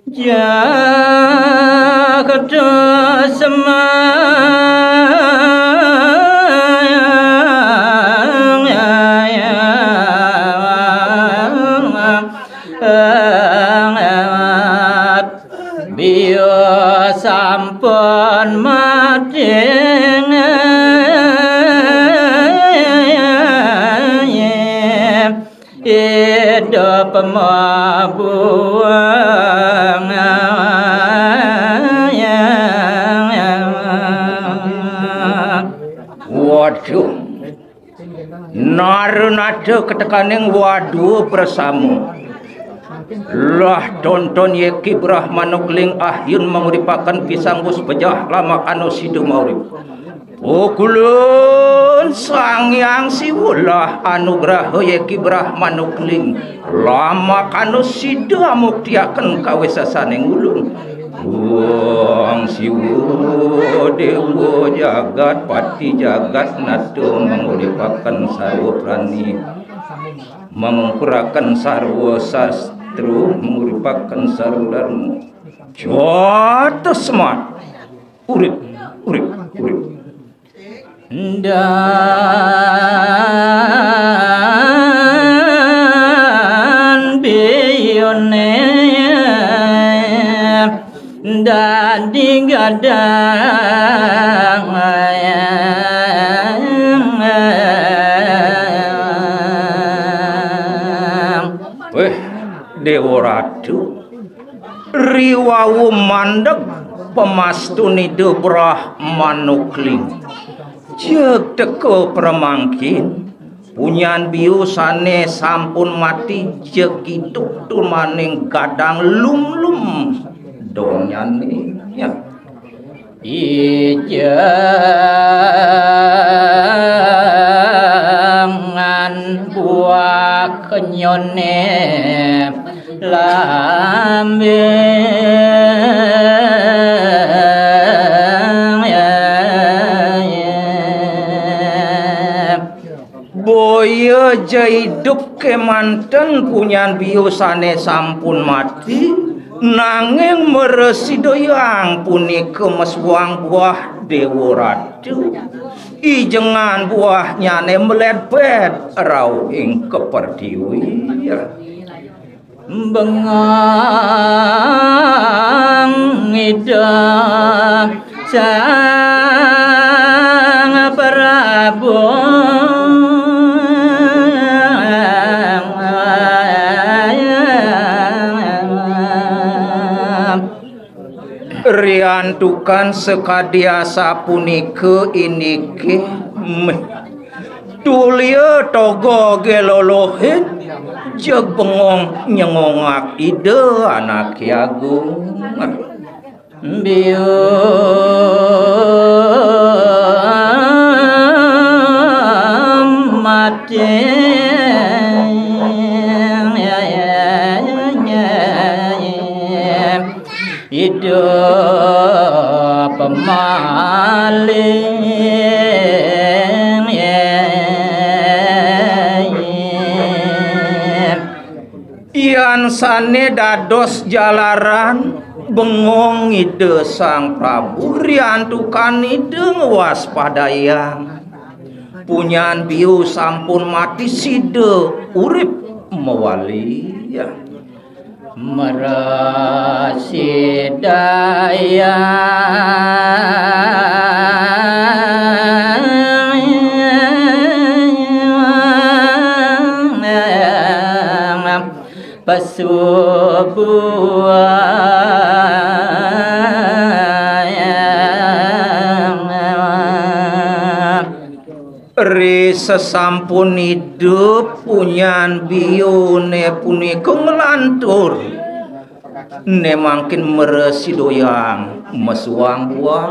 Jagada semangat biyo sampun madeng hidup mabuang waduh narunada ketekaning waduh bersama lah tonton Yeki Brahmanukling ahyun menguripakan pisang bus pejah lama anu sidu maurip pukulun sang yang siwulah anugerah Yeki Brahmanukling lama anu sidu amuktiaken kawesasaning ulun wong siwu dewa jagat pati jagat nado menguripakan sarwa prani mengkurakan sarwa sastru menguripakan sarwa dharma joto semat urip dan biyone dan digadang Dewa Ratu riwawu mandeg pemastuni Brahmanukling jeg teko pramangkin punyan biusane sampun mati jeg hidup tumaning gadang lum-lum donyane ya ijangan buah kenyone lambe boyo hidup kemanten punyan biusane sampun mati nanging meresi doyang punika meswang buah Dewa Ratu ijengan buahnya ne melepet rau ing keperdiwi bengang ida sang Prabu riantukan sekadiasa punike inike tulia togo gelolohin jeg bengong nyengongak ide anak agung biu mati hidup pemaling yan sane dados jalaran bengong ide sang Prabu riantukan ide waspadayang punyan biu sampun mati side urip mewali ya merasi daya ri sesampun hidup punyan biune punika ngelantur ne mangkin meresi doyang mesuang buah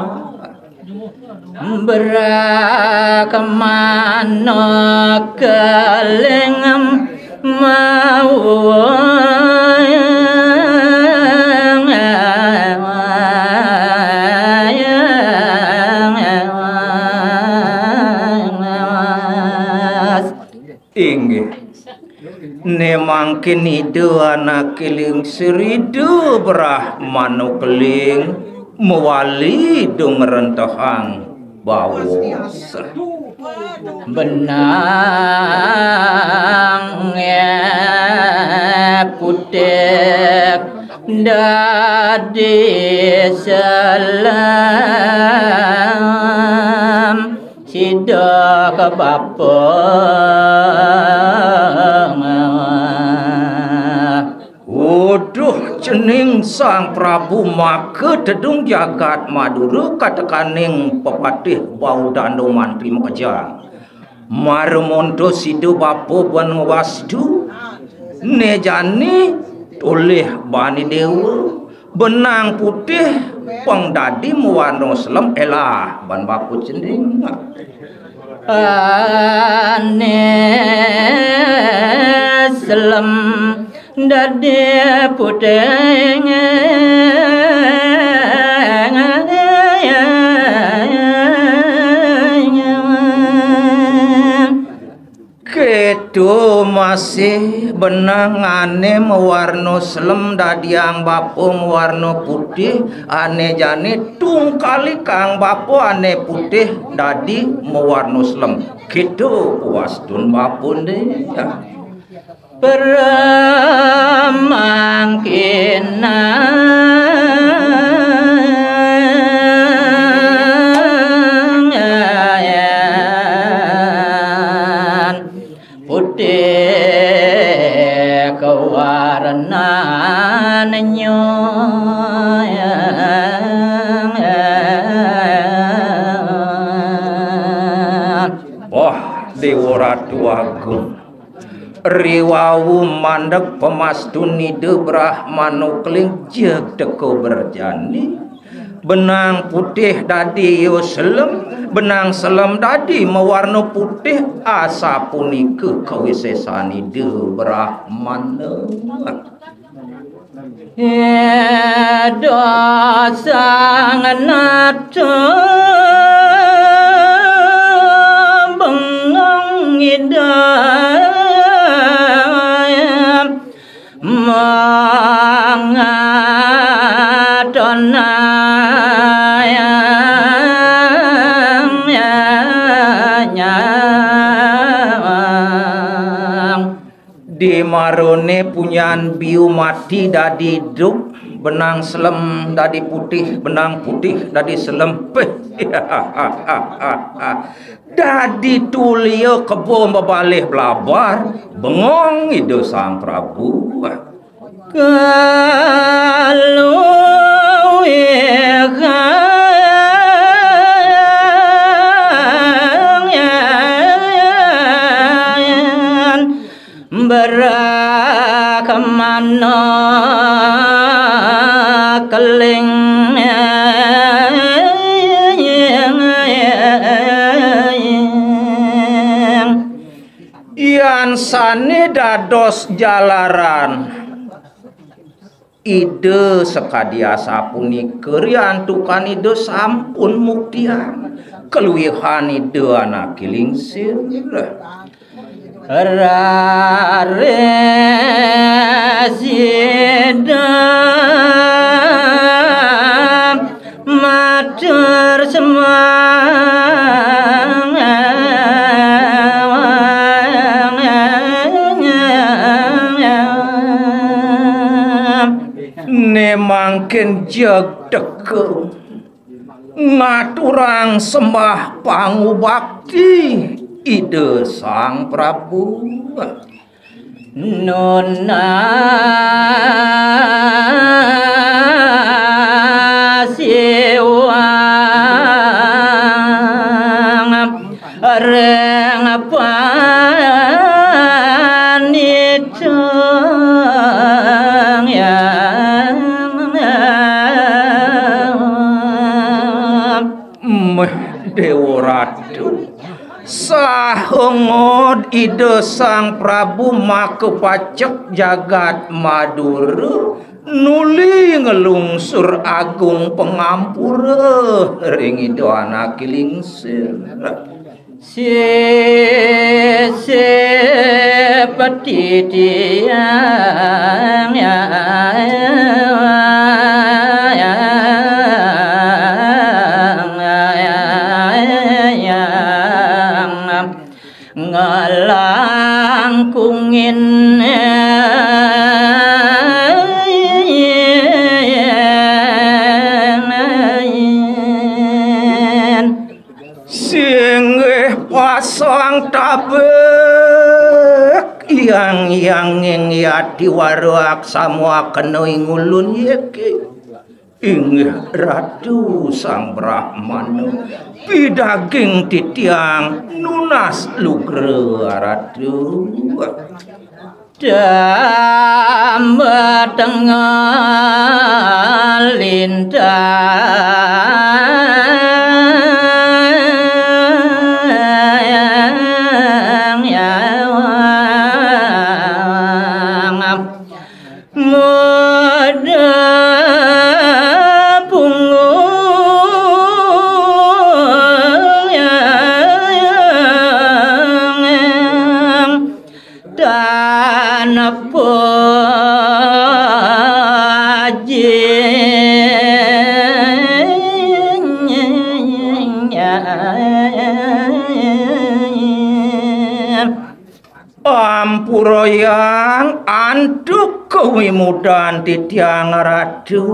berakemana kelengem mau inggih nemang mangkin ide anak keling seridu Brahmanu keling mewali dong rentahang bawas benang putih dadi salam sida ke bapa Waduh cening Sang Prabu maka dedung jagat Madura katekaning pepatih bau dando mantri mekejang marmondo sidu bapa ban wastu nejani oleh bani dewa benang putih pengdadi mewarno selam elah ban bapu cening ane selam dadi putihnya ketu masih benang ane mewarno selem dadi yang bapo mewarno putih ane jane tung kali kang bapo ane putih dadi mewarno selem ketu puas tun bapo deh ya. Permangkinan putih kewarnannya wah Dewa Ratu Agung riwawu mandek pemastuni de Brahmanu keling jeg teko berjani benang putih dadi yo selem benang selem dadi mewarna putih asa punika kawisesani de Brahmanu dosang nata bengong indah di marone punyan biu mati dadi duk benang selem dadi putih benang putih dadi selem dadi tulio kebo bebalih blabar bengong ide Sang Prabu kalau berakemana keling yan sane dados jalaran ide sekadia sapunika riantukan ide sampun muktian keluwihan ide anak kilingsir Raresida matur ne mangken jeg teke ngaturang sembah pangubakti ide Sang Prabu nona siwang reng panicang yang Dewa Ratu sahongod ide Sang Prabu makepacek jagat Madura nuli ngelungsur agung pengampura ring ide anak kilingsir seperti tiang ngalangkungin singgih pasang tabek yang yati waruak samua kenoi ngulun yeke inggih Ratu Sang Brahmana pidaging titiang nunas lugre Ratu damba tengah ampura yang anduk kewimudan titiang Ratu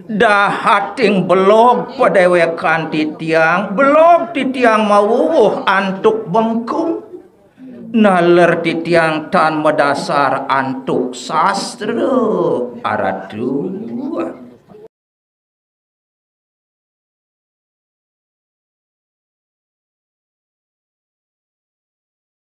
dahating belog padewekan titiang belog titiang mawuwuh antuk bengkung naler titiang tan medasar antuk sastra Ratu